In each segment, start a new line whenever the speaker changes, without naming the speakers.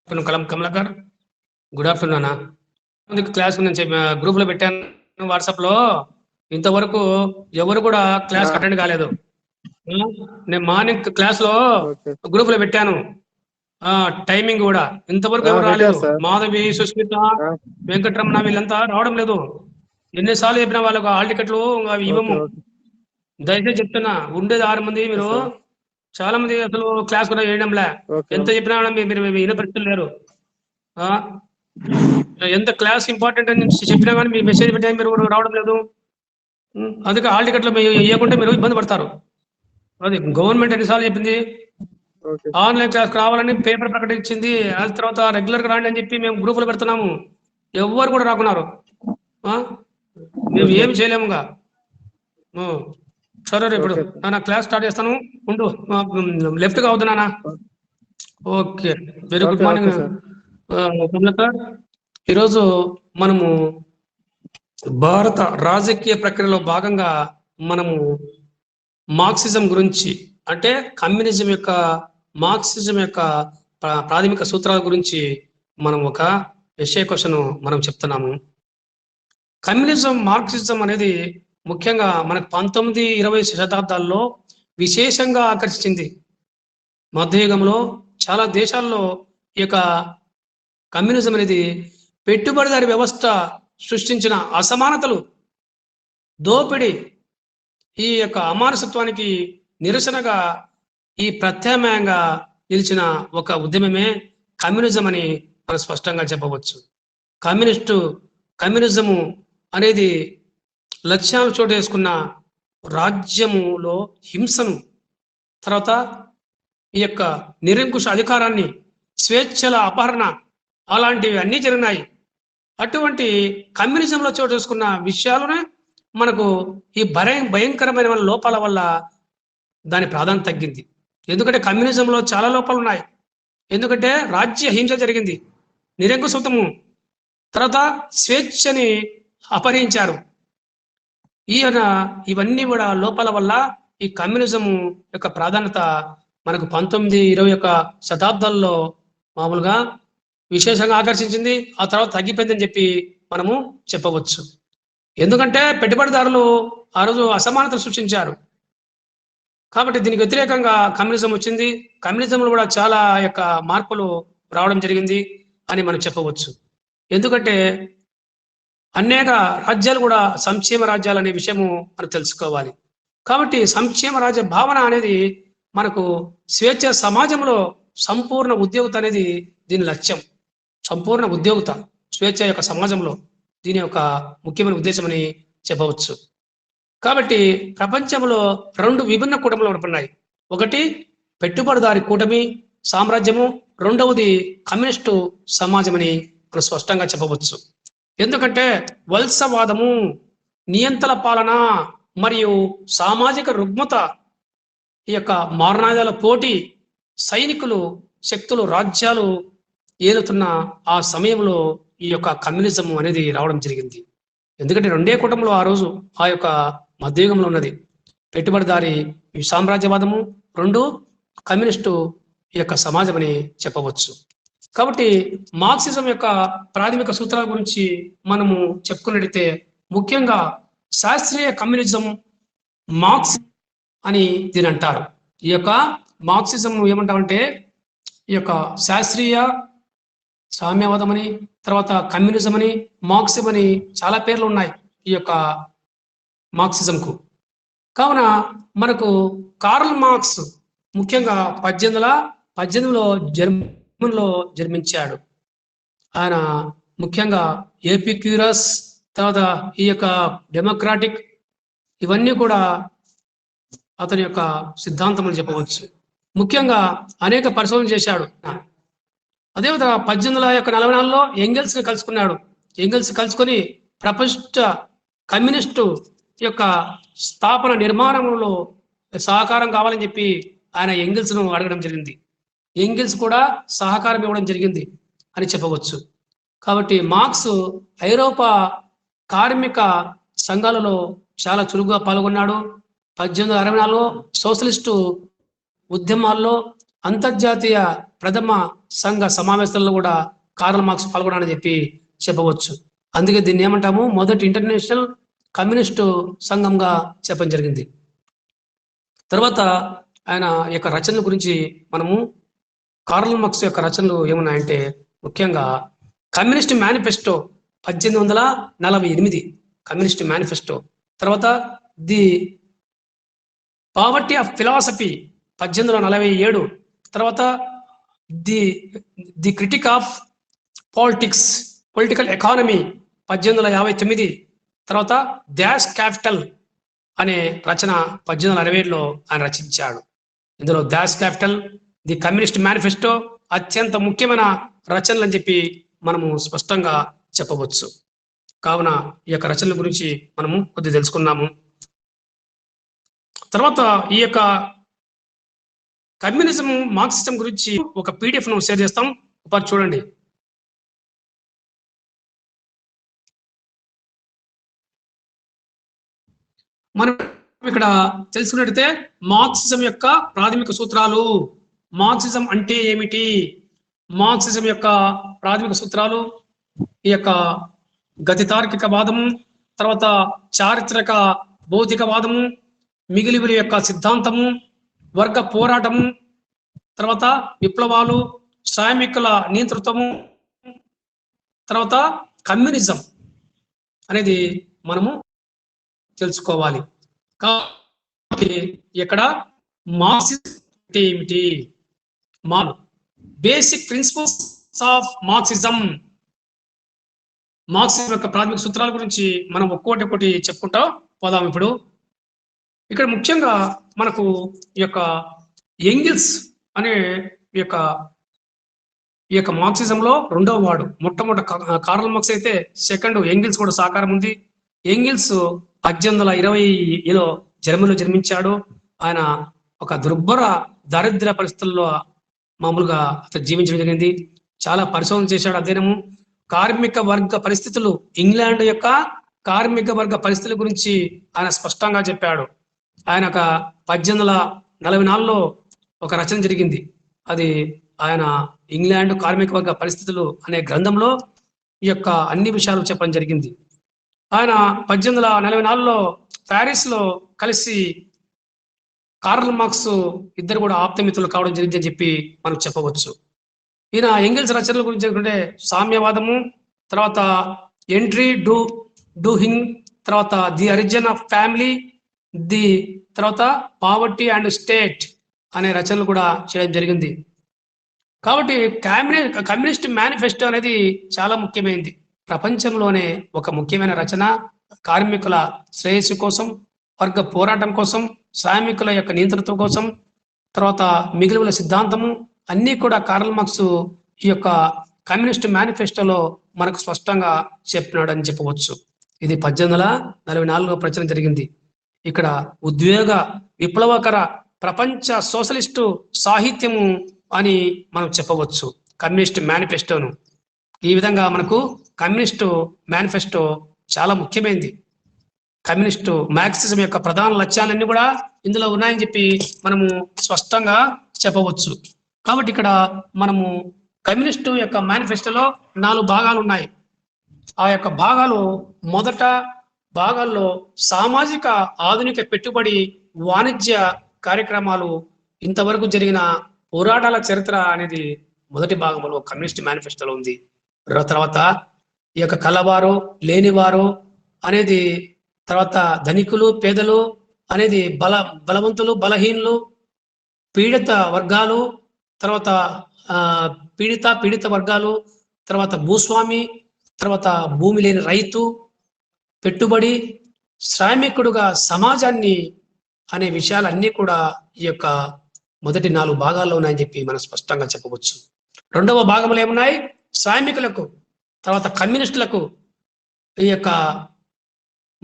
Kamalakar. Good afternoon అన్న. Class నేను group లో పెట్టాను వాట్సాప్ లో. ఇంతవరకు ఎవరు కూడా క్లాస్ అటెండ్ కాలేదు. నేను మార్నింగ్ క్లాస్ లో గ్రూప్ లో పెట్టాను టైమింగ్ కూడా. ఇంతవరకు ఎవరు రాలేదు. మాధవి, సుస్మిత, వెంకటరమణ వీళ్ళంతా రావడం లేదు. ఎన్నిసార్లు చెప్పినా వాళ్ళకు హాల్ టికెట్లు అవి ఇవ్వము. దయచేసి చెప్తున్నా, ఉండేది 6 మంది, మీరు చాలా మంది అసలు క్లాస్ కూడా వేయడంలే. ఎంత చెప్పినా మీరు వినే పరిస్థితులు లేరు. ఎంత క్లాస్ ఇంపార్టెంట్ అని చెప్పినా కానీ మీ మెసేజ్ పెట్టే మీరు రావడం లేదు. అందుకే హాల్ టికెట్లు ఇవ్వకుంటే మీరు ఇబ్బంది పడతారు. అది గవర్నమెంట్ ఎన్నిసార్లు చెప్పింది ఆన్లైన్ క్లాస్ రావాలని పేపర్ ప్రకటించింది. ఆ తర్వాత రెగ్యులర్ గా రాండి అని చెప్పి మేము గ్రూపులు పెడుతున్నాము. ఎవరు కూడా రాకున్నారు. మేము ఏమి చేయలేముగా. సరే ఇప్పుడు నా క్లాస్ స్టార్ట్ చేస్తాను. ఉండు, లెఫ్ట్ గా అవుతున్నానా? Okay, very good morning Kamalakar. ఈరోజు మనము భారత రాజకీయ ప్రక్రియలో భాగంగా మనము మార్క్సిజం గురించి, అంటే కమ్యూనిజం యొక్క మార్క్సిజం యొక్క ప్రాథమిక సూత్రాల గురించి మనం ఒక ఎస్ఏ క్వశ్చన్ మనం చెప్తున్నాము. కమ్యూనిజం, మార్క్సిజం అనేది ముఖ్యంగా మనకు 19-20 శతాబ్దాల్లో విశేషంగా ఆకర్షించింది. మధ్యయుగంలో చాలా దేశాల్లో ఈ యొక్క కమ్యూనిజం అనేది పెట్టుబడిదారి వ్యవస్థ సృష్టించిన అసమానతలు, దోపిడీ, ఈ యొక్క అమానసత్వానికి నిరసనగా ఈ ప్రత్యామ్నాయంగా నిలిచిన ఒక ఉద్యమమే కమ్యూనిజం అని మనం స్పష్టంగా చెప్పవచ్చు. కమ్యూనిజము అనేది లక్ష్యాలు చోటు చేసుకున్న రాజ్యములో హింసను, తర్వాత ఈ యొక్క నిరంకుశ అధికారాన్ని, స్వేచ్ఛల అపహరణ, అలాంటివి అన్నీ జరిగినాయి. అటువంటి కమ్యూనిజంలో చోటు చేసుకున్న విషయాలనే మనకు ఈ భయంకరమైన లోపాల వల్ల దాని ప్రాధాన్యత తగ్గింది. ఎందుకంటే కమ్యూనిజంలో చాలా లోపాలు ఉన్నాయి. ఎందుకంటే రాజ్య హింస జరిగింది, నిరంకుశత్వము, తర్వాత స్వేచ్ఛని అపహరించారు. ఇవన్నీ కూడా లోపాల వల్ల ఈ కమ్యూనిజము యొక్క ప్రాధాన్యత మనకు 19-20 శతాబ్దాల్లో మామూలుగా విశేషంగా ఆకర్షించింది. ఆ తర్వాత తగ్గిపోయిందని చెప్పి మనము చెప్పవచ్చు. ఎందుకంటే పెట్టుబడిదారులు ఆ రోజు అసమానతలు సృష్టించారు. కాబట్టి దీనికి వ్యతిరేకంగా కమ్యూనిజం వచ్చింది. కమ్యూనిజంలో కూడా చాలా యొక్క మార్పులు రావడం జరిగింది అని మనం చెప్పవచ్చు. ఎందుకంటే అనేక రాజ్యాలు కూడా సంక్షేమ రాజ్యాలు అనే విషయము మనం తెలుసుకోవాలి. కాబట్టి సంక్షేమ రాజ్య భావన అనేది మనకు స్వేచ్ఛ సమాజంలో సంపూర్ణ ఉద్యోగత అనేది దీని లక్ష్యం. సంపూర్ణ ఉద్యోగత, స్వేచ్ఛ యొక్క సమాజంలో దీని యొక్క ముఖ్యమైన ఉద్దేశం అని చెప్పవచ్చు. కాబట్టి ప్రపంచంలో 2 విభిన్న కూటములు ఉన్నాయి. ఒకటి పెట్టుబడిదారి కూటమి సామ్రాజ్యము, రెండవది కమ్యూనిస్టు సమాజం అని మనం స్పష్టంగా చెప్పవచ్చు. ఎందుకంటే వలసవాదము, నియంత్రణ పాలన మరియు సామాజిక రుగ్మత, ఈ యొక్క మారణాయుధాల పోటీ, సైనికులు, శక్తులు, రాజ్యాలు ఏలుతున్న ఆ సమయంలో ఈ యొక్క కమ్యూనిజం అనేది రావడం జరిగింది. ఎందుకంటే 2 కూటములు ఆ రోజు ఆ యొక్క మధ్యయుగంలో ఉన్నది. పెట్టుబడిదారి సామ్రాజ్యవాదము, 2 కమ్యూనిస్టు ఈ యొక్క సమాజం అని చెప్పవచ్చు. కాబట్టి మార్క్సిజం యొక్క ప్రాథమిక సూత్రాల గురించి మనము చెప్పుకున్నట్లయితే ముఖ్యంగా శాస్త్రీయ కమ్యూనిజం మార్క్స్ అని దీని అంటారు. ఈ యొక్క మార్క్సిజం ఏమంటామంటే ఈ యొక్క శాస్త్రీయ సామ్యవాదం అని, తర్వాత కమ్యూనిజం అని, మార్క్సిజం అని చాలా పేర్లు ఉన్నాయి ఈ యొక్క మార్క్సిజంకు. కావున మనకు కార్ల్ మార్క్స్ ముఖ్యంగా 1818లో జర్మన్లో జన్మించాడు. ఆయన ముఖ్యంగా ఎపిక్యూరస్, తర్వాత ఈ యొక్క డెమోక్రాటిక్, ఇవన్నీ కూడా అతని యొక్క సిద్ధాంతములు చెప్పవచ్చు. ముఖ్యంగా అనేక పరిశోధనలు చేశాడు. అదేవిధంగా 1844లో ఎంగెల్స్ని కలుసుకున్నాడు. ఎంగెల్స్ కలుసుకొని ప్రపంచ కమ్యూనిస్టు యొక్క స్థాపన నిర్మాణంలో సహకారం కావాలని చెప్పి ఆయన ఎంగెల్స్ను అడగడం జరిగింది. ఎంగెల్స్ కూడా సహకారం ఇవ్వడం జరిగింది అని చెప్పవచ్చు. కాబట్టి మార్క్స్ ఐరోపా కార్మిక సంఘాలలో చాలా చురుగ్గా పాల్గొన్నాడు. 1864లో సోషలిస్టు ఉద్యమాల్లో, అంతర్జాతీయ ప్రథమ సంఘ సమావేశాల్లో కూడా కార్ల్ మార్క్స్ పాల్గొనాలని చెప్పి చెప్పవచ్చు. అందుకే దీన్ని ఏమంటాము, మొదటి ఇంటర్నేషనల్ కమ్యూనిస్టు సంఘంగా చెప్పడం జరిగింది. తర్వాత ఆయన యొక్క రచనల గురించి మనము కార్ల్ మార్క్స్ యొక్క రచనలు ఏమున్నాయంటే, ముఖ్యంగా కమ్యూనిస్ట్ మేనిఫెస్టో 1848 కమ్యూనిస్ట్ మేనిఫెస్టో. తర్వాత ది పావర్టీ ఆఫ్ ఫిలాసఫీ 1847. తర్వాత the the critique of politics, political economy 1859. తర్వాత డాష్ క్యాపిటల్ అనే రచన 1867లో ఆయన రచించాడు. ఇందులో dash capital, the communist manifesto అత్యంత ముఖ్యమైన రచనలు అని చెప్పి మనము స్పష్టంగా చెప్పవచ్చు. కావున ఈ యొక్క రచనల గురించి మనము కొద్దిగా తెలుసుకున్నాము. తర్వాత ఈ యొక్క కమ్యూనిజం మార్క్సిజం గురించి ఒక పీడిఎఫ్ ను షేర్ చేస్తాం, ఒకసారి చూడండి. మనం ఇక్కడ తెలుసుకున్నట్టయితే మార్క్సిజం యొక్క ప్రాథమిక సూత్రాలు, మార్క్సిజం అంటే ఏమిటి, మార్క్సిజం యొక్క ప్రాథమిక సూత్రాలు, ఈ యొక్క గతి తార్కికవాదము, తర్వాత చారిత్రక భౌతికవాదము, మిగిలివిల యొక్క సిద్ధాంతము, వర్గ పోరాటము, తర్వాత విప్లవాలు, శ్రామికుల నియంతృత్వము, తర్వాత కమ్యూనిజం అనేది మనము తెలుసుకోవాలి. కాబట్టి ఇక్కడ మార్క్సిజం అంటే ఏమిటి, basic principles of Marxism, Marxism యొక్క ప్రాథమిక సూత్రాల గురించి మనం ఒక్కొక్కటి చెప్పుకుంటా పోదాం. ఇప్పుడు ఇక్కడ ముఖ్యంగా మనకు ఈ యొక్క ఎంగిల్స్ అనే ఈ యొక్క మార్క్సిజంలో రెండవ వాడు. మొట్టమొదటి కార్ల్ మార్క్స్ అయితే సెకండ్ ఎంగిల్స్ కూడా సహకారం ఉంది. ఎంగిల్స్ 1820లో జర్మనీలో జన్మించాడు. ఆయన ఒక దుర్భర దారిద్ర్య పరిస్థితుల్లో మామూలుగా అతను జీవించడం జరిగింది. చాలా పరిశోధన చేశాడు, అధ్యయనము. కార్మిక వర్గ పరిస్థితులు, ఇంగ్లాండ్ యొక్క కార్మిక వర్గ పరిస్థితుల గురించి ఆయన స్పష్టంగా చెప్పాడు. ఆయన ఒక 1844లో ఒక రచన జరిగింది. అది ఆయన ఇంగ్లాండ్ కార్మిక వర్గ పరిస్థితులు అనే గ్రంథంలో ఈ యొక్క అన్ని విషయాలు చెప్పడం జరిగింది. ఆయన 1844లో ప్యారిస్ లో కలిసి కార్ల్ మార్క్స్ ఇద్దరు కూడా ఆప్తమిత్రులు కావడం జరిగిందని చెప్పి మనం చెప్పవచ్చు. ఈయన ఎంగిల్స్ రచనల గురించి చెప్పుకుంటే సామ్యవాదము, తర్వాత ఎంట్రీ డూహింగ్, తర్వాత the origin of family, the తర్వాత పావర్టీ అండ్ స్టేట్ అనే రచనలు కూడా చేయడం జరిగింది. కాబట్టి కమ్యూనిస్ట్ మేనిఫెస్టో అనేది చాలా ముఖ్యమైనది. ప్రపంచంలోనే ఒక ముఖ్యమైన రచన. కార్మికుల శ్రేయస్సు కోసం, వర్గ పోరాటం కోసం, శ్రామికుల యొక్క నియంతృత్వం కోసం, తర్వాత మిగిలిన సిద్ధాంతము అన్నీ కూడా కార్ల్ మార్క్స్ ఈ యొక్క కమ్యూనిస్ట్ మేనిఫెస్టోలో మనకు స్పష్టంగా చెప్పినాడు అని చెప్పవచ్చు. ఇది 1844లో ప్రచురణ జరిగింది. ఇక్కడ ఉద్వేగ విప్లవకర ప్రపంచ సోషలిస్టు సాహిత్యము అని మనం చెప్పవచ్చు కమ్యూనిస్ట్ మేనిఫెస్టోను. ఈ విధంగా మనకు కమ్యూనిస్టు మేనిఫెస్టో చాలా ముఖ్యమైనది. కమ్యూనిస్టు మార్క్సిజం యొక్క ప్రధాన లక్ష్యాలన్నీ కూడా ఇందులో ఉన్నాయని చెప్పి మనము స్పష్టంగా చెప్పవచ్చు. కాబట్టి ఇక్కడ మనము కమ్యూనిస్టు యొక్క మేనిఫెస్టోలో 4 భాగాలు ఉన్నాయి. ఆ యొక్క భాగాలు, మొదట భాగాల్లో సామాజిక ఆధునిక పెట్టుబడి వాణిజ్య కార్యక్రమాలు, ఇంతవరకు జరిగిన పోరాటాల చరిత్ర అనేది మొదటి భాగంలో కమ్యూనిస్ట్ మేనిఫెస్టోలో ఉంది. తర్వాత ఈ యొక్క కలవారు లేనివారు అనేది, తర్వాత ధనికులు పేదలు అనేది, బలవంతులు బలహీనులు, పీడిత వర్గాలు, తర్వాత పీడిత వర్గాలు, తర్వాత భూస్వామి, తర్వాత భూమి లేని రైతు, పెట్టుబడి, శ్రామికుడుగా సమాజాన్ని అనే విషయాలన్నీ కూడా ఈ యొక్క మొదటి 4 భాగాల్లో ఉన్నాయని చెప్పి మనం స్పష్టంగా చెప్పవచ్చు. రెండవ భాగంలో ఏమున్నాయి, శ్రామికులకు తర్వాత కమ్యూనిస్టులకు ఈ యొక్క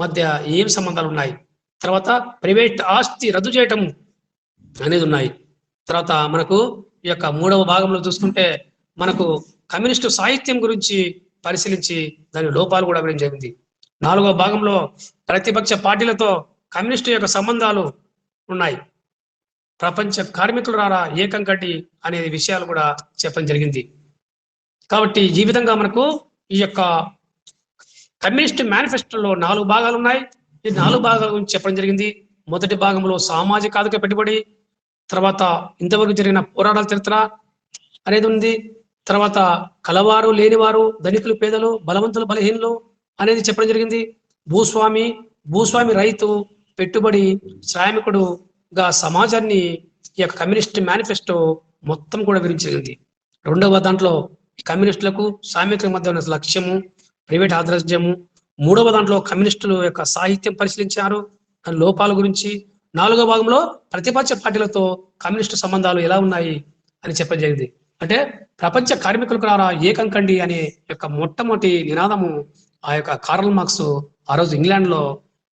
మధ్య ఏం సంబంధాలు ఉన్నాయి, తర్వాత ప్రైవేట్ ఆస్తి రద్దు చేయటం అనేది ఉన్నాయి. తర్వాత మనకు ఈ యొక్క మూడవ భాగంలో చూసుకుంటే మనకు కమ్యూనిస్టు సాహిత్యం గురించి పరిశీలించి దాని లోపాలు కూడా వివరించడం జరిగింది. 4వ భాగంలో ప్రతిపక్ష పార్టీలతో కమ్యూనిస్టు యొక్క సంబంధాలు ఉన్నాయి. ప్రపంచ కార్మికులు రారా ఏకం కట్టి అనే విషయాలు కూడా చెప్పడం జరిగింది. కాబట్టి ఈ విధంగా మనకు ఈ యొక్క కమ్యూనిస్ట్ మేనిఫెస్టోలో 4 భాగాలు ఉన్నాయి. ఈ 4 భాగాల గురించి చెప్పడం జరిగింది. మొదటి భాగంలో సామాజిక ఆర్థిక పెట్టుబడి, తర్వాత ఇంతవరకు జరిగిన పోరాటాల చరిత్ర అనేది ఉంది. తర్వాత కలవారు లేనివారు, ధనికులు పేదలు, బలవంతులు బలహీనులు అనేది చెప్పడం జరిగింది. భూస్వామి రైతు, పెట్టుబడి శ్రామికుడుగా సమాజాన్ని ఈ యొక్క కమ్యూనిస్ట్ మేనిఫెస్టో మొత్తం కూడా వివరించింది. రెండవ దాంట్లో కమ్యూనిస్టులకు శ్రామికుల మధ్య ఉన్న లక్ష్యము, ప్రైవేట్ ఆదర్శము. మూడవ దాంట్లో కమ్యూనిస్టుల యొక్క సాహిత్యం పరిశీలించారు, దాని లోపాల గురించి. 4వ భాగంలో ప్రతిపక్ష పార్టీలతో కమ్యూనిస్టు సంబంధాలు ఎలా ఉన్నాయి అని చెప్పడం జరిగింది. అంటే ప్రపంచ కార్మికులకు రారా ఏకం కండి అనే యొక్క మొట్టమొదటి నినాదము ఆ యొక్క కార్ల్ మార్క్స్ ఆ రోజు ఇంగ్లాండ్ లో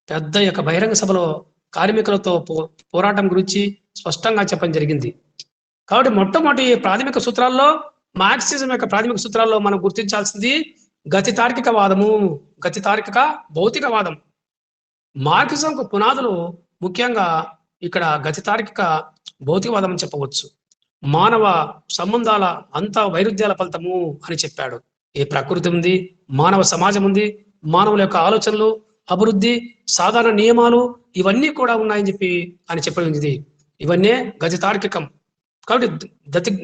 పెద్ద యొక్క బహిరంగ సభలో కార్మికులతో పోరాటం గురించి స్పష్టంగా చెప్పడం జరిగింది. కాబట్టి మొట్టమొదటి ప్రాథమిక సూత్రాల్లో, మార్క్సిజం యొక్క ప్రాథమిక సూత్రాల్లో మనం గుర్తించాల్సింది గతి తార్కిక భౌతికవాదం. మార్క్సిజంకు పునాదులు ముఖ్యంగా ఇక్కడ గతి తార్కిక భౌతికవాదం అని చెప్పవచ్చు. మానవ సంబంధాల అంతా వైరుధ్యాల ఫలితము అని చెప్పాడు. ఈ ప్రకృతి ఉంది, మానవ సమాజం ఉంది, మానవుల యొక్క ఆలోచనలు, అభివృద్ధి, సాధారణ నియమాలు ఇవన్నీ కూడా ఉన్నాయని చెప్పి అని చెప్పడింది. ఇవన్నీ గతి తార్కికం. కాబట్టి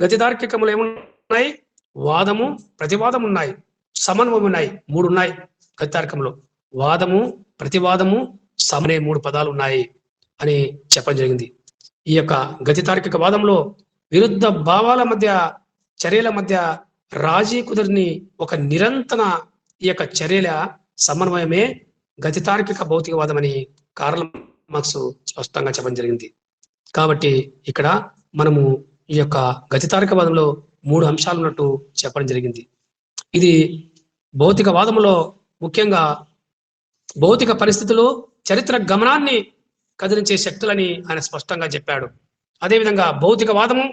గతి తార్కికములు ఏమున్నాయి? వాదము, ప్రతివాదం ఉన్నాయి, సమన్వయం ఉన్నాయి. 3 ఉన్నాయి గతి తార్కికంలో. వాదము, ప్రతివాదము, సమనే 3 పదాలు ఉన్నాయి అని చెప్పడం జరిగింది. ఈ యొక్క గతి తార్కిక వాదంలో విరుద్ధ భావాల మధ్య, చర్యల మధ్య రాజీ కుదిరిని ఒక నిరంతర ఈ యొక్క చర్యల సమన్వయమే గతి తార్కిక భౌతికవాదం అని కార్ల్ మార్క్స్ స్పష్టంగా చెప్పడం జరిగింది. కాబట్టి ఇక్కడ మనము ఈ యొక్క గతి తార్కికవాదంలో 3 అంశాలు ఉన్నట్టు చెప్పడం జరిగింది. ఇది భౌతికవాదంలో ముఖ్యంగా భౌతిక పరిస్థితులు, చరిత్ర గమనాన్ని కదిలించే శక్తులని ఆయన స్పష్టంగా చెప్పాడు. అదేవిధంగా భౌతికవాదము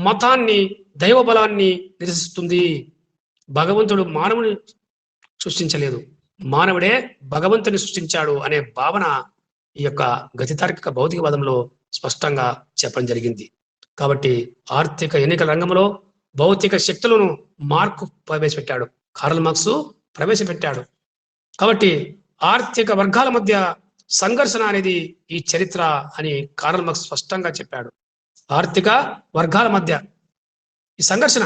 మతాన్ని, దైవ బలాన్ని నిరసిస్తుంది. భగవంతుడు మానవుని సృష్టించలేదు, మానవుడే భగవంతుని సృష్టించాడు అనే భావన ఈ యొక్క గతి తార్కిక భౌతికవాదంలో స్పష్టంగా చెప్పడం జరిగింది. కాబట్టి ఆర్థిక ఎన్నికల రంగంలో భౌతిక శక్తులను ప్రవేశపెట్టాడు, కార్ల్ మార్క్స్ ప్రవేశపెట్టాడు. కాబట్టి ఆర్థిక వర్గాల మధ్య సంఘర్షణ అనేది ఈ చరిత్ర అని కార్ల్ మార్క్స్ స్పష్టంగా చెప్పాడు. ఆర్థిక వర్గాల మధ్య ఈ సంఘర్షణ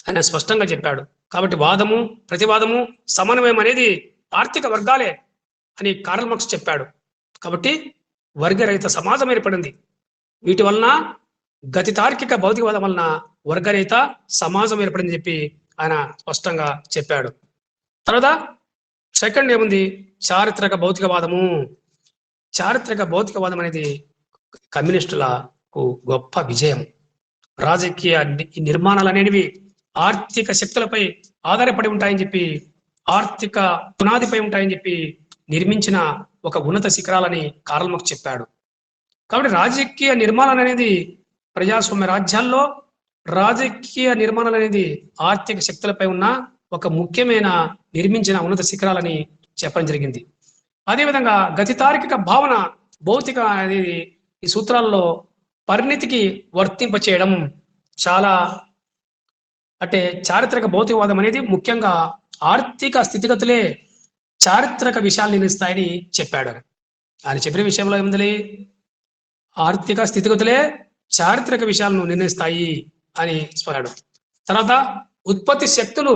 ఆయన స్పష్టంగా చెప్పాడు. కాబట్టి వాదము, ప్రతివాదము, సమన్వయం అనేది ఆర్థిక వర్గాలే అని కార్ల్ మార్క్స్ చెప్పాడు. కాబట్టి వర్గరహిత సమాజం ఏర్పడింది. వీటి వలన గతి తార్కిక భౌతికవాదం వలన వర్గరహిత సమాజం ఏర్పడిందని చెప్పి ఆయన స్పష్టంగా చెప్పాడు. తర్వాత సెకండ్ ఏముంది? చారిత్రక భౌతికవాదము. చారిత్రక భౌతికవాదం అనేది కమ్యూనిస్టులకు గొప్ప విజయం. రాజకీయ నిర్మాణాలు అనేవి ఆర్థిక శక్తులపై ఆధారపడి ఉంటాయని చెప్పి, ఆర్థిక పునాదిపై ఉంటాయని చెప్పి నిర్మించిన ఒక ఉన్నత శిఖరాలని కార్ల్ మార్క్స్ చెప్పాడు. కాబట్టి రాజకీయ నిర్మాణాలు అనేది ప్రజాస్వామ్య రాజ్యాల్లో రాజకీయ నిర్మాణాలు అనేది ఆర్థిక శక్తులపై ఉన్న ఒక ముఖ్యమైన నిర్మించిన ఉన్నత శిఖరాలని చెప్పడం జరిగింది. అదేవిధంగా గతి తార్కిక భావన భౌతిక అనేది ఈ సూత్రాల్లో పరిణితికి వర్తింప చేయడం చాలా, అంటే చారిత్రక భౌతికవాదం అనేది ముఖ్యంగా ఆర్థిక స్థితిగతులే చారిత్రక విషయాలు నిర్ణయిస్తాయని చెప్పాడు. ఆయన చెప్పిన విషయంలో ఏముంది? ఆర్థిక స్థితిగతులే చారిత్రక విషయాలను నిర్ణయిస్తాయి అని చెప్పాడు. తర్వాత ఉత్పత్తి శక్తులు,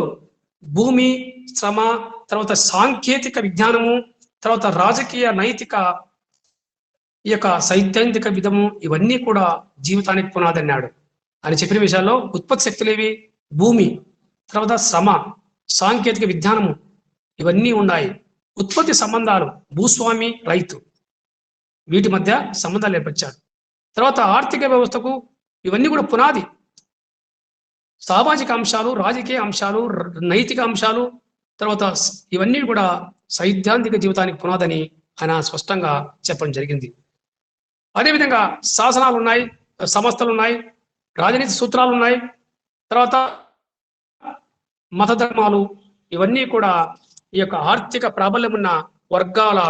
భూమి, శ్రమ, తర్వాత సాంకేతిక విజ్ఞానము, తర్వాత రాజకీయ, నైతిక, ఈ యొక్క సైద్ధాంతిక విధము ఇవన్నీ కూడా జీవితానికి పునాది అన్నాడు. అని చెప్పిన విషయాల్లో ఉత్పత్తి శక్తులేవి? భూమి, తర్వాత శ్రమ, సాంకేతిక విజ్ఞానము ఇవన్నీ ఉన్నాయి. ఉత్పత్తి సంబంధాలు, భూస్వామి, రైతు, వీటి మధ్య సంబంధాలు ఏర్పరిచాడు. తర్వాత ఆర్థిక వ్యవస్థకు ఇవన్నీ కూడా పునాది. సామాజిక అంశాలు, రాజకీయ అంశాలు, నైతిక అంశాలు, తర్వాత ఇవన్నీ కూడా సైద్ధాంతిక జీవితానికి పునాదని ఆయన స్పష్టంగా చెప్పడం జరిగింది. అదేవిధంగా శాసనాలు ఉన్నాయి, సంస్థలు ఉన్నాయి, రాజనీతి సూత్రాలు ఉన్నాయి, తర్వాత మత ధర్మాలు ఇవన్నీ కూడా ఈ యొక్క ఆర్థిక ప్రాబల్యం ఉన్న వర్గాల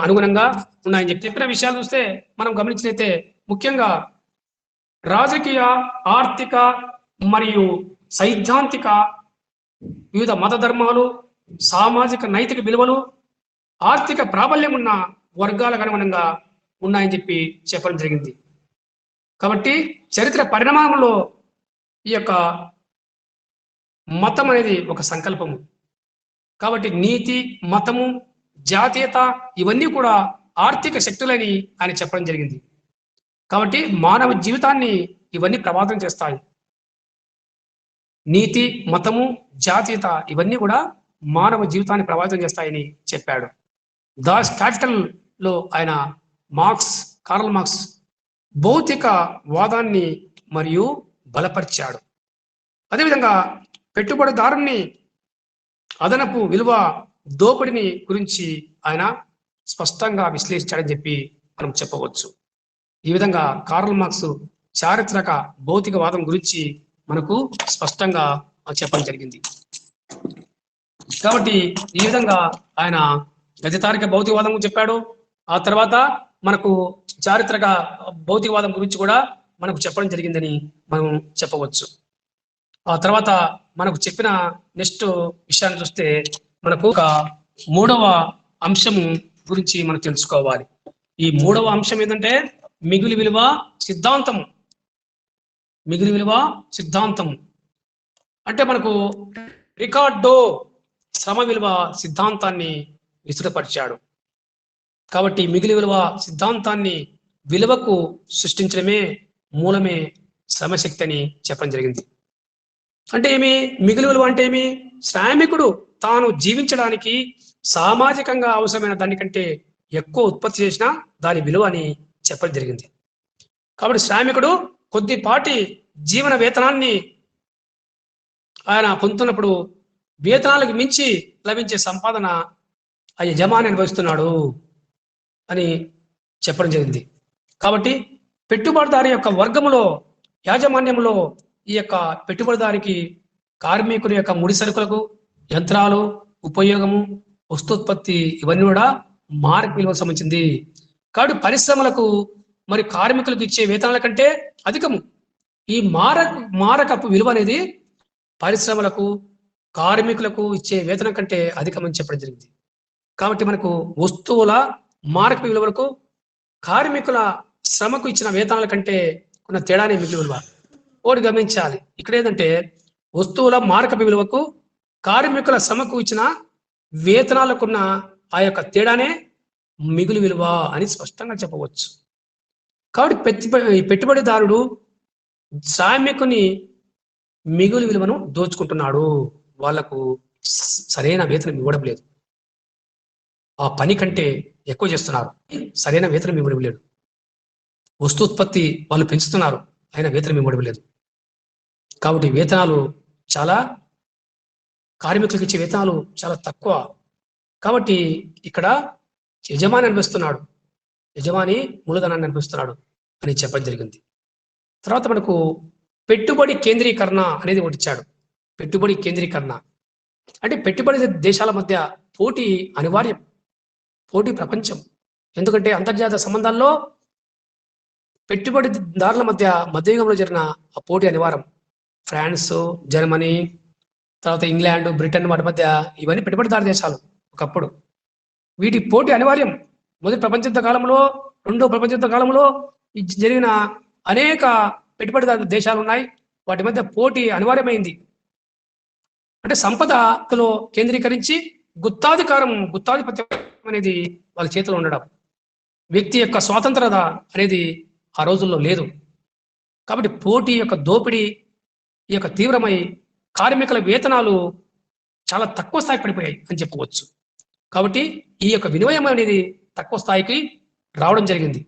అనుగుణంగా ఉన్నాయని చెప్పిన విషయాలు చూస్తే మనం గమనించినైతే ముఖ్యంగా రాజకీయ, ఆర్థిక మరియు సైద్ధాంతిక వివిధ మత ధర్మాలు, సామాజిక నైతిక విలువలు, ఆర్థిక ప్రాబల్యం ఉన్న వర్గాలకు అనుగుణంగా ఉన్నాయని చెప్పడం జరిగింది. కాబట్టి చరిత్ర పరిణామంలో ఈ యొక్క మతం అనేది ఒక సంకల్పము. కాబట్టి నీతి, మతము, జాతీయత ఇవన్నీ కూడా ఆర్థిక శక్తులని ఆయన చెప్పడం జరిగింది. కాబట్టి మానవ జీవితాన్ని ఇవన్నీ ప్రభావితం చేస్తాయి. నీతి, మతము, జాతీయత ఇవన్నీ కూడా మానవ జీవితాన్ని ప్రభావితం చేస్తాయని చెప్పాడు. దాస్ క్యాపిటల్ లో ఆయన కార్ల్ మార్క్స్ భౌతిక వాదాన్ని మరియు బలపరిచాడు. అదేవిధంగా పెట్టుబడిదారుని అదనపు విలువ దోపిడిని గురించి ఆయన స్పష్టంగా విశ్లేషించాడని మనం చెప్పవచ్చు. ఈ విధంగా కార్ల్ మార్క్స్ చారిత్రక భౌతికవాదం గురించి మనకు స్పష్టంగా చెప్పడం జరిగింది. కాబట్టి ఈ విధంగా ఆయన గతితారిక భౌతికవాదం చెప్పాడు. ఆ తర్వాత మనకు చారిత్రక భౌతికవాదం గురించి కూడా మనకు చెప్పడం జరిగిందని మనం చెప్పవచ్చు. ఆ తర్వాత మనకు చెప్పిన నెక్స్ట్ విషయాన్ని చూస్తే మనకు ఒక 3వ అంశము గురించి మనం తెలుసుకోవాలి. ఈ 3వ అంశం ఏంటంటే మిగులు విలువ సిద్ధాంతము. మిగులు విలువ సిద్ధాంతము అంటే మనకు రికార్డో శ్రమ విలువ సిద్ధాంతాన్ని విస్తృతపరిచాడు. కాబట్టి మిగులు విలువ సిద్ధాంతాన్ని విలువకు సృష్టించడమే మూలమే శ్రమశక్తి అని చెప్పడం జరిగింది. అంటే ఏమి? మిగులు విలువ అంటే ఏమి? శ్రామికుడు తాను జీవించడానికి సామాజికంగా అవసరమైన దానికంటే ఎక్కువ ఉత్పత్తి చేసినా దాని విలువ అని చెప్పడం జరిగింది. కాబట్టి శ్రామికుడు కొద్దిపాటి జీవన వేతనాన్ని ఆయన పొందుతున్నప్పుడు వేతనాలకు మించి లభించే సంపాదన ఆ యజమాని అనుభవిస్తున్నాడు అని చెప్పడం జరిగింది. కాబట్టి పెట్టుబడిదారి యొక్క వర్గములో, యాజమాన్యంలో ఈ యొక్క పెట్టుబడిదారికి కార్మికుని యొక్క ముడి సరుకులకు, యంత్రాలు, ఉపయోగము, వస్తోత్పత్తి ఇవన్నీ కూడా మారక విలువకు సంబంధించింది. కాబట్టి పరిశ్రమలకు మరి కార్మికులకు ఇచ్చే వేతనాల కంటే అధికము. ఈ మారకపు విలువ అనేది పరిశ్రమలకు, కార్మికులకు ఇచ్చే వేతనం కంటే అధికమని చెప్పడం జరిగింది. కాబట్టి మనకు వస్తువుల మారక విలువలకు, కార్మికుల శ్రమకు ఇచ్చిన వేతనాల కంటే ఉన్న తేడానే మిగులు విలువ. ఒకటి గమనించాలి. ఇక్కడ ఏంటంటే వస్తువుల మారకపు విలువకు, కార్మికుల శ్రమకు ఇచ్చిన వేతనాలకున్న ఆ యొక్క తేడానే మిగులు విలువ అని స్పష్టంగా చెప్పవచ్చు. కాబట్టి పెట్టుబడిదారుడు శ్రామికుని మిగులు విలువను దోచుకుంటున్నాడు. వాళ్లకు సరైన వేతనం ఇవ్వడం లేదు. ఆ పని కంటే ఎక్కువ చేస్తున్నారు, సరైన వేతనం ఇవ్వడం లేదు. వస్తూత్పత్తి వాళ్ళు పెంచుతున్నారు, అయినా వేతనం ఇవ్వడం లేదు. కాబట్టి వేతనాలు చాలా, కార్మికులకు ఇచ్చే వేతనాలు చాలా తక్కువ. కాబట్టి ఇక్కడ యజమాని అనిపిస్తున్నాడు, యజమాని మూలధనాన్ని అనిపిస్తున్నాడు అని చెప్పడం జరిగింది. తర్వాత మనకు పెట్టుబడి కేంద్రీకరణ అనేది ఒకటి ఇచ్చాడు. పెట్టుబడి కేంద్రీకరణ అంటే పెట్టుబడి దేశాల మధ్య పోటీ అనివార్యం, పోటీ ప్రపంచం. ఎందుకంటే అంతర్జాతీయ సంబంధాల్లో పెట్టుబడిదారుల మధ్యయుగంలో జరిగిన ఆ పోటీ అనివార్యం. ఫ్రాన్స్, జర్మనీ, తర్వాత ఇంగ్లాండ్, బ్రిటన్ వాటి మధ్య ఇవన్నీ పెట్టుబడిదారు దేశాలు ఒకప్పుడు. వీటి పోటీ అనివార్యం. మొదటి ప్రపంచ యుద్ధ కాలంలో, రెండో ప్రపంచ యుద్ధ కాలంలో జరిగిన అనేక పెట్టుబడిదారు దేశాలు ఉన్నాయి. వాటి మధ్య పోటీ అనివార్యమైంది. అంటే సంపదలో కేంద్రీకరించి గుత్తాధిపత్యం అనేది వాళ్ళ చేతిలో ఉండడం, వ్యక్తి యొక్క స్వాతంత్రత అనేది ఆ రోజుల్లో లేదు. కాబట్టి పోటీ యొక్క దోపిడీ ఈ యొక్క తీవ్రమై కార్మికుల వేతనాలు చాలా తక్కువ స్థాయికి పడిపోయాయి అని చెప్పవచ్చు. కాబట్టి ఈ యొక్క వినిమయం అనేది తక్కువ స్థాయికి రావడం జరిగింది.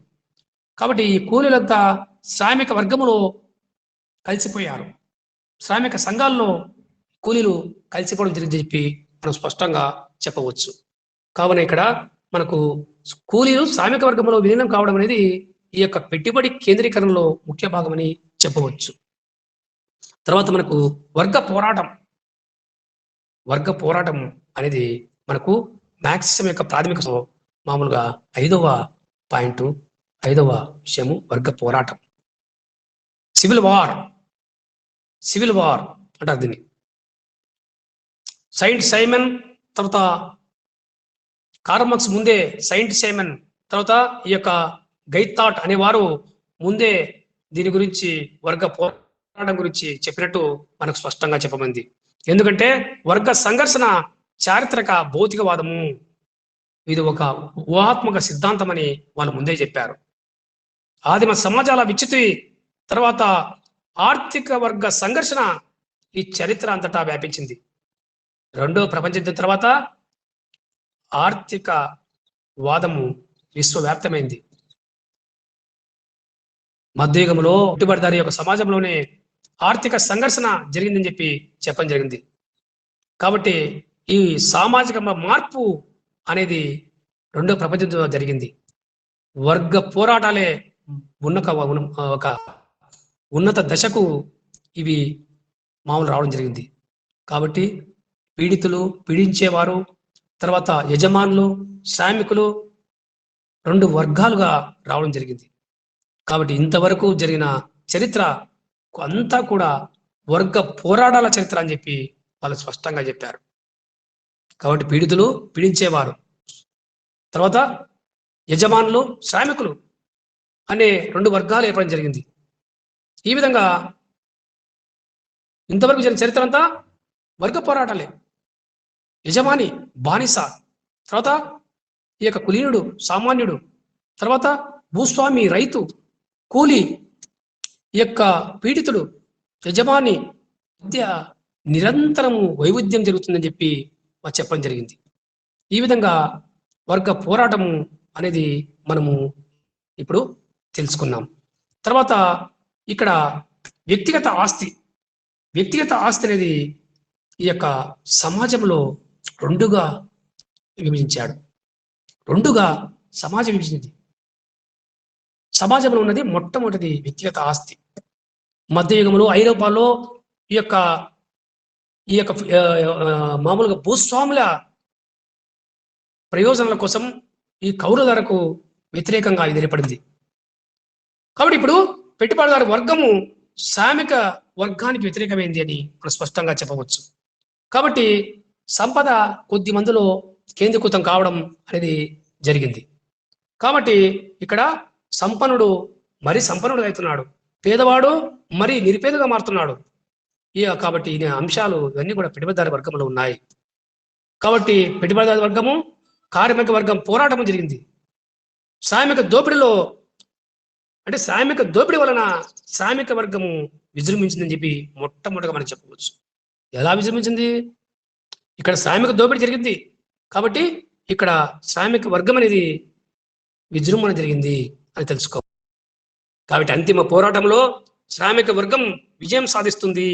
కాబట్టి ఈ కూలీలంతా శ్రామిక వర్గములో కలిసిపోయారు. శ్రామిక సంఘాల్లో కూలీలు కలిసిపోవడం జరిగిందని మనం స్పష్టంగా చెప్పవచ్చు. కావున ఇక్కడ మనకు కూలీలు శ్రామిక వర్గంలో విలీనం కావడం అనేది ఈ యొక్క పెట్టుబడి కేంద్రీకరణలో ముఖ్య భాగమని చెప్పవచ్చు. తర్వాత మనకు వర్గ పోరాటం అనేది మనకు మార్క్సిజం యొక్క ప్రాథమిక మామూలుగా 5వ పాయింట్ ఐదవ విషయము వర్గ పోరాటం. సివిల్ వార్ అంటారు దీన్ని. సెయింట్ సైమన్ తర్వాత కార్ల్ మార్క్స్ ముందే సెయింట్ సైమన్ తర్వాత ఈ యొక్క గైతాట్ అనేవారు ముందే దీని గురించి వర్గ పోరాటం గురించి చెప్పినట్టు మనకు స్పష్టంగా చెప్పమంది. ఎందుకంటే వర్గ సంఘర్షణ చారిత్రక భౌతికవాదము, ఇది ఒక ఊహాత్మక సిద్ధాంతం అని వాళ్ళు ముందే చెప్పారు. ఆదిమ సమాజాల విచ్ఛితి తర్వాత ఆర్థిక వర్గ సంఘర్షణ ఈ చరిత్ర అంతటా వ్యాపించింది. రెండో ప్రపంచ యుద్ధం తర్వాత ఆర్థిక వాదము విశ్వవ్యాప్తమైంది. మధ్యయుగంలో పెట్టుబడిదారి యొక్క సమాజంలోనే ఆర్థిక సంఘర్షణ జరిగిందని చెప్పడం జరిగింది. కాబట్టి ఈ సామాజిక మార్పు అనేది రెండో ప్రపంచ యుద్ధంలో జరిగింది. వర్గ పోరాటాలే ఒక ఉన్నత దశకు ఇవి మామూలు రావడం జరిగింది. కాబట్టి పీడితులు, పీడించేవారు, తర్వాత యజమానులు, శ్రామికులు రెండు వర్గాలుగా రావడం జరిగింది. కాబట్టి ఇంతవరకు జరిగిన చరిత్ర అంతా కూడా వర్గ పోరాటాల చరిత్ర అని చెప్పి వాళ్ళు స్పష్టంగా చెప్పారు. కాబట్టి పీడితులు, పీడించేవారు, తర్వాత యజమానులు, శ్రామికులు అనే రెండు వర్గాలు ఏర్పడడం జరిగింది. ఈ విధంగా ఇంతవరకు జరిగిన చరిత్ర అంతా వర్గ పోరాటాలే. యజమాని, బానిస, తర్వాత ఈ యొక్క కులీనుడు, సామాన్యుడు, తర్వాత భూస్వామి, రైతు, కూలి, ఈ యొక్క పీడితుడు, యజమాని మధ్య నిరంతరము వైవిధ్యం జరుగుతుందని చెప్పి చెప్పడం జరిగింది. ఈ విధంగా వర్గ పోరాటము అనేది మనము ఇప్పుడు తెలుసుకున్నాం. తర్వాత ఇక్కడ వ్యక్తిగత ఆస్తి అనేది ఈ యొక్క సమాజంలో రెండుగా విభజించాడు. రెండుగా సమాజం విభజించింది. సమాజంలో ఉన్నది మొట్టమొదటిది వ్యక్తిగత ఆస్తి. మధ్యయుగంలో ఐరోపాలో ఈ యొక్క మామూలుగా భూస్వాముల ప్రయోజనాల కోసం ఈ కౌలుదారుకు వ్యతిరేకంగా ఇది ఏర్పడింది. కాబట్టి ఇప్పుడు పెట్టుబడిదారు వర్గము శ్రామిక వర్గానికి వ్యతిరేకమైంది అని మనం స్పష్టంగా చెప్పవచ్చు. కాబట్టి సంపద కొద్ది మందిలో కేంద్రీకృతం కావడం అనేది జరిగింది. కాబట్టి ఇక్కడ సంపన్నుడు మరి సంపన్నుడు అవుతున్నాడు, పేదవాడు మరి నిరుపేదగా మారుతున్నాడు. కాబట్టి ఈ అంశాలు ఇవన్నీ కూడా పెట్టుబడిదారు వర్గంలో ఉన్నాయి. కాబట్టి పెట్టుబడిదారు వర్గము, కార్మిక వర్గం పోరాటము జరిగింది. శ్రామిక దోపిడీ వలన శ్రామిక వర్గము విజృంభించిందని చెప్పి మొట్టమొదటిగా మనం చెప్పవచ్చు. ఎలా విజృంభించింది? ఇక్కడ శ్రామిక దోపిడీ జరిగింది కాబట్టి ఇక్కడ శ్రామిక వర్గం అనేది విజృంభణ జరిగింది అని తెలుసుకో. కాబట్టి అంతిమ పోరాటంలో శ్రామిక వర్గం విజయం సాధిస్తుంది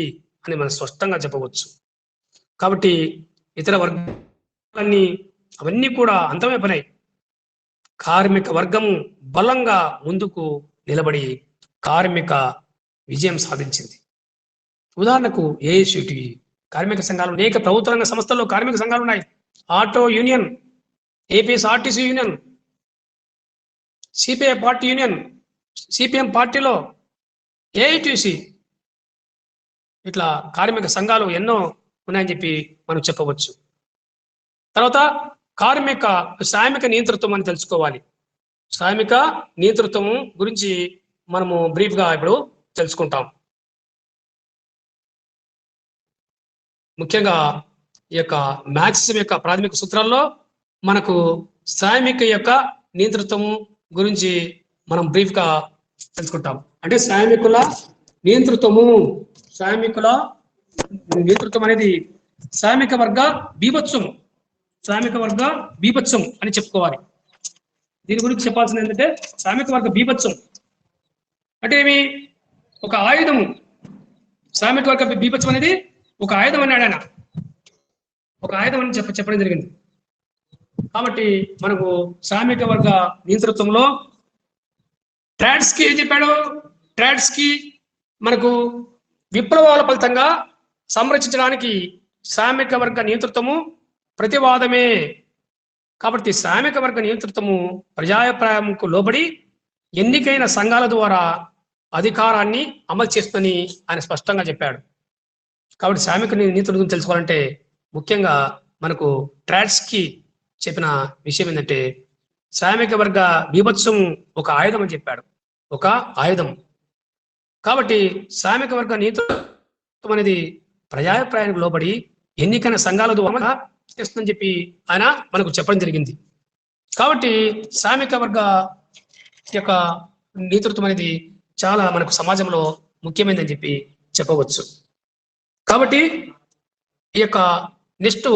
అని మనం స్పష్టంగా చెప్పవచ్చు. కాబట్టి ఇతర వర్గాలన్నీ అవన్నీ కూడా అంతమైపోయినాయి. కార్మిక వర్గము బలంగా ముందుకు నిలబడి కార్మిక విజయం సాధించింది. ఉదాహరణకు ఏఐసిటి కార్మిక సంఘాలు, అనేక ప్రభుత్వ రంగ సంస్థల్లో కార్మిక సంఘాలు ఉన్నాయి. Auto union, APSRTC union, CPI party union, CPM పార్టీలో ఏఐటిసి, ఇట్లా కార్మిక సంఘాలు ఎన్నో ఉన్నాయని చెప్పి మనం చెప్పవచ్చు. తర్వాత శ్రామిక నియంతృత్వం అని తెలుసుకోవాలి. శ్రామిక నియంతృత్వం గురించి మనము బ్రీఫ్గా ఇప్పుడు తెలుసుకుంటాం. ముఖ్యంగా ఈ యొక్క మార్క్సిజం యొక్క ప్రాథమిక సూత్రాల్లో మనకు శ్రామిక యొక్క నియంతృత్వము గురించి మనం బ్రీఫ్గా తెలుసుకుంటాం. అంటే శ్రామికుల నియంతృత్వం అనేది శ్రామిక వర్గ బీభత్సం అని చెప్పుకోవాలి. దీని గురించి చెప్పాల్సింది ఏంటంటే శ్రామిక వర్గ బీభత్సం అంటే ఏమి? ఒక ఆయుధము. శ్రామిక వర్గ బీభత్సం అనేది ఒక ఆయుధం అన్నాడు ఆయన. ఒక ఆయుధం అని చెప్పడం జరిగింది. కాబట్టి మనకు శ్రామిక వర్గ నియంతృత్వంలో ట్రాట్స్కీ ఏం చెప్పాడు? ట్రాట్స్కీ మనకు విప్లవాల ఫలితంగా సంరక్షించడానికి శ్రామిక వర్గ నియంతృత్వము ప్రతివాదమే. కాబట్టి శ్రామిక వర్గ నియంతృత్వము ప్రజాభిప్రాయంకు లోబడి ఎన్నికైన సంఘాల ద్వారా అధికారాన్ని అమలు చేస్తుందని ఆయన స్పష్టంగా చెప్పాడు. కాబట్టి శ్రామిక నీతుల గురించి తెలుసుకోవాలంటే ముఖ్యంగా మనకు ట్రాట్స్కీ చెప్పిన విషయం ఏంటంటే శ్రామిక వర్గ బీభత్సం ఒక ఆయుధం అని చెప్పాడు. ఒక ఆయుధం. కాబట్టి శ్రామిక వర్గ నీతులు అనేది ప్రజాభిప్రాయానికి లోబడి ఎన్నికైన సంఘాల ద్వారా చేస్తుందని చెప్పి ఆయన మనకు చెప్పడం జరిగింది. కాబట్టి శ్రామిక వర్గ యొక్క నేతృత్వం అనేది చాలా మనకు సమాజంలో ముఖ్యమైనదని చెప్పి చెప్పవచ్చు. కాబట్టి ఈ యొక్క నెక్స్ట్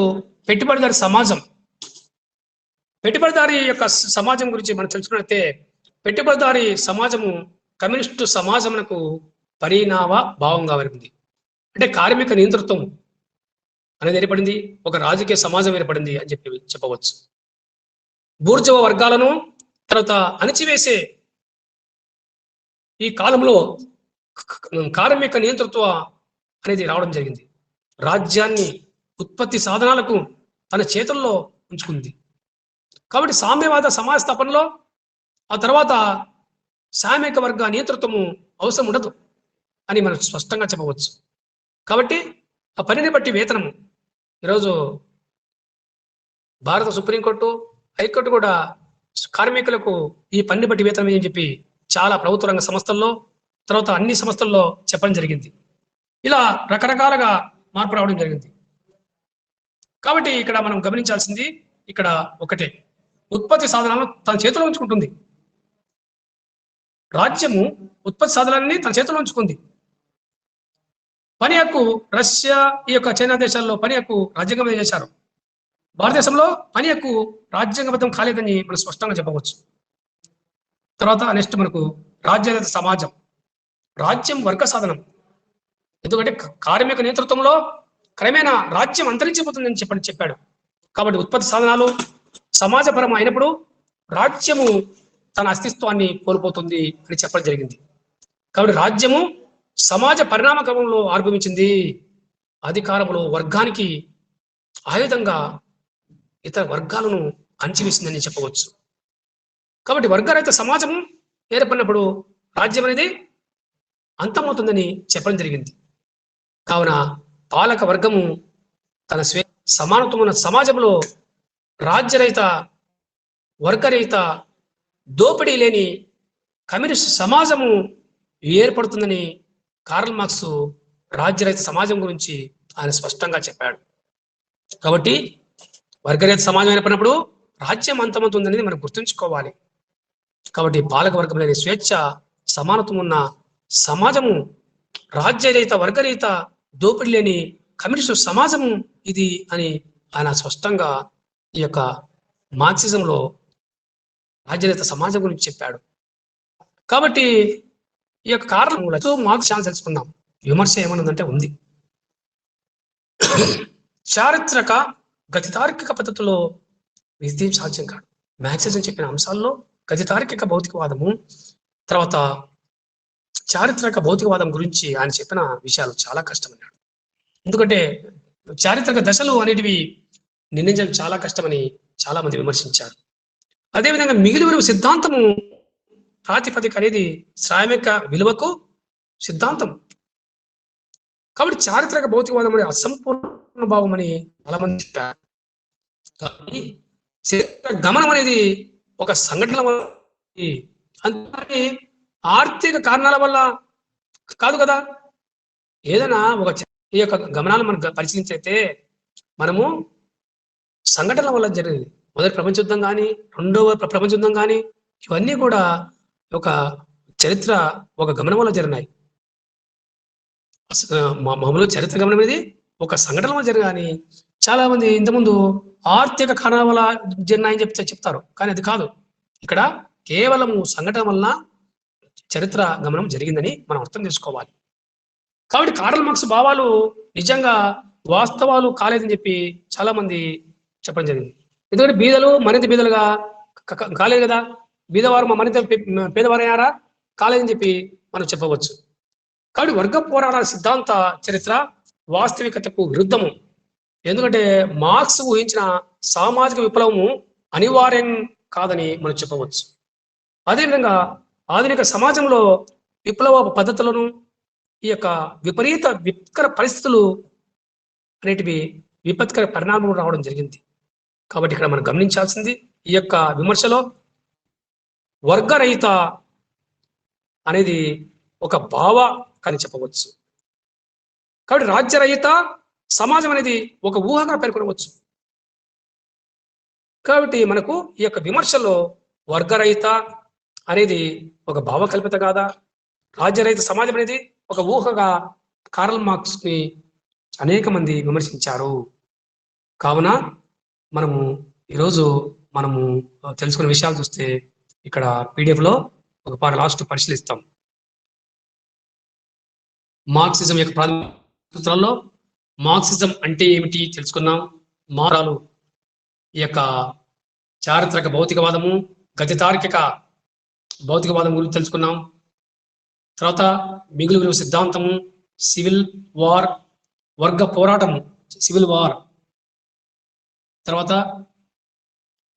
పెట్టుబడిదారి సమాజం. పెట్టుబడిదారి యొక్క సమాజం గురించి మనం తెలుసుకున్నట్లయితే పెట్టుబడిదారి సమాజము కమ్యూనిస్టు సమాజమునకు పరిణామ భావంగా ఉంది. అంటే కార్మిక నియంతృత్వం అనేది ఏర్పడింది, ఒక రాజకీయ సమాజం ఏర్పడింది అని చెప్పి చెప్పవచ్చు. బూర్జువా వర్గాలను తర్వాత అణిచివేసే ఈ కాలంలో కార్మిక నియంతృత్వ అనేది రావడం జరిగింది. రాజ్యాన్ని ఉత్పత్తి సాధనాలకు తన చేతుల్లో ఉంచుకుంది. కాబట్టి సామ్యవాద సమాజ స్థాపనలో ఆ తర్వాత శ్రామిక వర్గ నియంతృత్వము అవసరం ఉండదు అని మనం స్పష్టంగా చెప్పవచ్చు. కాబట్టి ఆ పనిని బట్టి వేతనము ఈరోజు భారత సుప్రీంకోర్టు, హైకోర్టు కూడా కార్మికులకు ఈ పనిని బట్టి వేతనం అని చెప్పి చాలా ప్రభుత్వ రంగ సంస్థల్లో తర్వాత అన్ని సంస్థల్లో చెప్పడం జరిగింది. ఇలా రకరకాలుగా మార్పు రావడం జరిగింది. కాబట్టి ఇక్కడ మనం గమనించాల్సింది ఇక్కడ ఒకటే, ఉత్పత్తి సాధనాలను తన చేతిలో ఉంచుకుంటుంది. రాజ్యము ఉత్పత్తి సాధనాన్ని తన చేతిలో ఉంచుకుంది. పని హక్కు రష్యా ఈ యొక్క చైనా దేశాల్లో పని హక్కు రాజ్యాంగం చేశారు. భారతదేశంలో పని హక్కు రాజ్యాంగబద్ధం కాలేదని మనం స్పష్టంగా చెప్పవచ్చు. తర్వాత నెక్స్ట్ మనకు రాజ్యాంగ సమాజం. రాజ్యం వర్గ సాధనం. ఎందుకంటే కార్మిక నేతృత్వంలో క్రమేణా రాజ్యం అంతరించిపోతుందని చెప్పాడు. కాబట్టి ఉత్పత్తి సాధనాలు సమాజపరం అయినప్పుడు రాజ్యము తన అస్తిత్వాన్ని కోల్పోతుంది అని చెప్పడం జరిగింది. కాబట్టి రాజ్యము సమాజ పరిణామ క్రమంలో ఆవిర్భవించింది. అధికారంలో వర్గానికి ఆయుధంగా ఇతర వర్గాలను అణచివేసిందని చెప్పవచ్చు. కాబట్టి వర్గరహిత సమాజము ఏర్పడినప్పుడు రాజ్యం అనేది అంతమవుతుందని చెప్పడం జరిగింది. కావున పాలక వర్గము తన సమానత్వం ఉన్న సమాజంలో రాజ్యరహిత వర్గరహిత దోపిడీ లేని కమ్యూనిస్ట్ సమాజము ఏర్పడుతుందని కార్ల్ మార్క్స్ రాజ్యరహిత సమాజం గురించి ఆయన స్పష్టంగా చెప్పాడు. కాబట్టి వర్గరహిత సమాజం ఏర్పడినప్పుడు రాజ్యం అంతమవుతుందనేది మనం గుర్తుంచుకోవాలి. కాబట్టి పాలక వర్గం లేని స్వేచ్ఛ సమానత్వం ఉన్న సమాజము రాజ్యరహిత వర్గరహిత దోపిడీ లేని కమ్యూనిస్టు సమాజము ఇది అని ఆయన స్పష్టంగా ఈ యొక్క మార్క్సిజంలో రాజ్యరహిత సమాజం గురించి చెప్పాడు. కాబట్టి ఈ యొక్క కారణంలో మార్క్స్ ఛాన్స్ తెలుసుకుందాం. విమర్శ ఏమన్నదంటే ఉంది, చారిత్రక గతితార్కిక పద్ధతిలో విజయం సాధ్యం కాదు. మార్క్సిజం చెప్పిన అంశాల్లో గతితార్కిక భౌతికవాదము తర్వాత చారిత్రక భౌతికవాదం గురించి ఆయన చెప్పిన విషయాలు చాలా కష్టమన్నాడు. ఎందుకంటే చారిత్రక దశలు అనేటివి నిర్ణయించడం చాలా కష్టమని చాలా మంది విమర్శించారు. అదేవిధంగా మిగిలి విలువ సిద్ధాంతము ప్రాతిపదిక అనేది శ్రామిక విలువకు సిద్ధాంతం. కాబట్టి చారిత్రక భౌతికవాదం అనే అసంపూర్ణ భావం అని చాలా మంది చెప్పారు. కానీ చరిత్ర గమనం అనేది ఒక సంఘటన అంటే ఆర్థిక కారణాల వల్ల కాదు కదా. ఏదైనా ఒక ఈ యొక్క గమనాలు మనం పరిశీలించైతే మనము సంఘటనల వల్ల జరిగింది. మొదటి ప్రపంచ యుద్ధం కానీ రెండవ ప్రపంచ యుద్ధం కానీ ఇవన్నీ కూడా ఒక చరిత్ర ఒక గమనం వల్ల జరిగినాయి. మామూలుగా చరిత్ర గమనం అనేది ఒక సంఘటన వల్ల జరగాని చాలా మంది ఇంతకుముందు ఆర్థిక కారణాల వల్ల జరిగినాయని చెప్తారు. కానీ అది కాదు. ఇక్కడ కేవలము సంఘటన వలన చరిత్ర గమనం జరిగిందని మనం అర్థం చేసుకోవాలి. కాబట్టి కార్ల్ మార్క్స్ భావాలు నిజంగా వాస్తవాలు కాలేదని చెప్పి చాలా మంది చెప్పడం జరిగింది. ఎందుకంటే బీదలు మరింత బీదలుగా కాలేదు కదా, బీదవారు మరింత పేదవారయ్యారా కాలేదని చెప్పి మనం చెప్పవచ్చు. కాబట్టి వర్గ పోరాటాల సిద్ధాంత చరిత్ర వాస్తవికతకు విరుద్ధము. ఎందుకంటే మార్క్స్ ఊహించిన సామాజిక విప్లవము అనివార్యం కాదని మనం చెప్పవచ్చు. అదేవిధంగా ఆధునిక సమాజంలో విప్లవ పద్ధతులను ఈ యొక్క విపరీత విపత్కర పరిస్థితులు అనేటివి విపత్కర పరిణామాలు రావడం జరిగింది. కాబట్టి ఇక్కడ మనం గమనించాల్సింది ఈ యొక్క విమర్శలో వర్గరహిత అనేది ఒక భావ అని చెప్పవచ్చు. కాబట్టి రాజ్యరహిత సమాజం అనేది ఒక ఊహగా పేర్కొనవచ్చు. కాబట్టి మనకు ఈ యొక్క విమర్శలో వర్గరహిత అనేది ఒక భావకల్పిత కాదా, రాజ్యరహిత సమాజం అనేది ఒక ఊహగా కార్ల్ మార్క్స్ ని అనేక మంది విమర్శించారు. కావున ఈరోజు మనము తెలుసుకున్న విషయాలు చూస్తే ఇక్కడ పీడిఎఫ్ లో ఒక పాట లాస్ట్ పరిశీలిస్తాం. మార్క్సిజం యొక్క ప్రాథమిక సూత్రాల్లో మార్క్సిజం అంటే ఏమిటి తెలుసుకున్నాం. మారాలు ఈ యొక్క చారిత్రక భౌతికవాదము, గతి తార్కిక భౌతికవాదం గురించి తెలుసుకున్నాం. తర్వాత మిగులు విలువ సిద్ధాంతము, సివిల్ వార్, వర్గ పోరాటము, సివిల్ వార్. తర్వాత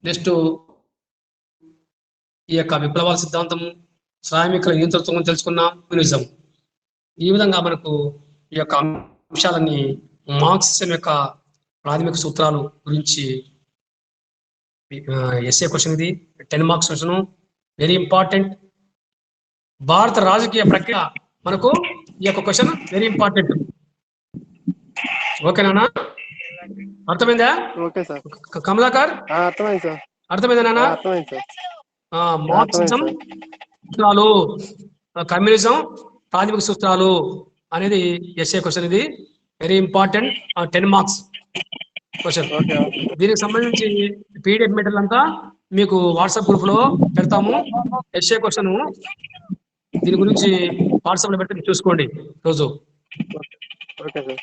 నెక్స్ట్ ఈ యొక్క విప్లవాల సిద్ధాంతము, శ్రామికుల నియంతృత్వం తెలుసుకున్నాం, కమ్యూనిజం. ఈ విధంగా మనకు ఈ యొక్క అంశాలన్నీ మార్క్సిజం యొక్క ప్రాథమిక సూత్రాలు గురించి ఎస్ఏ క్వశ్చన్ ఇది 10 మార్క్స్ క్వశ్చన్, వెరీ ఇంపార్టెంట్. భారత రాజకీయ ప్రక్రియ మనకు ఈ యొక్క క్వశ్చన్ వెరీ ఇంపార్టెంట్. ఓకేనా? అర్థమైందా?
Okay sir.
కమలాకర్
అర్థమైంది సార్.
అర్థమైందా నాన్న?
అర్థమైంది సార్.
మార్క్సిజం సూత్రాలు, కమ్యూనిజం ప్రాథమిక సూత్రాలు అనేది ఎస్ఏ క్వశ్చన్. ఇది వెరీ ఇంపార్టెంట్, 10 మార్క్స్ క్వశ్చన్. దీనికి సంబంధించి పీడిఎఫ్ మెటీరియల్ అంతా మీకు వాట్సాప్ గ్రూప్ లో పెడతాము. ఎస్ఏ క్వశ్చన్ దీని గురించి వాట్సాప్ లో పెట్టి చూసుకోండి రోజు.
Okay sir.